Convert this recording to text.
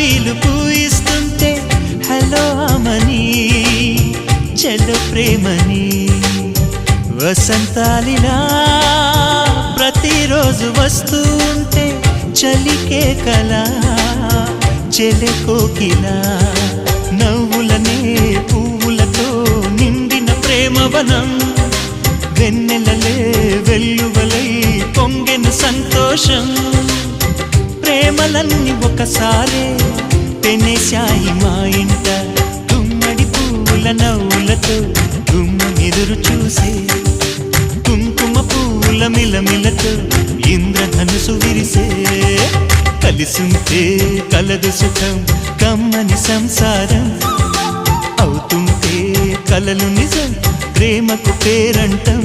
గులాబీలు పూయిస్తుంటే హలో అమని చెల్లో ప్రేమని వసంతాలిలా ప్రతిరోజు వస్తూ ఉంటే చలికే కలా చెలె కోకిలా నవ్వులనే పువ్వులతో నిండిన ప్రేమవనం వెన్నెలలే వెల్లువలై పొంగెను సంతోషం ప్రేమలన్నీ ఒకసారే పెనేశాయి మా ఇంట గుమ్మడి పువ్వుల నవ్వులతో గుమ్మ ఎదురు చూసే కుంకుమ పువ్వుల మిలమిలతో ఇంద్రధనుసు విరిసే కలిసుంటే కలదు సుఖం కమ్మని సంసారం అవుతుంటే కలలు నిజం ప్రేమకు పేరంటం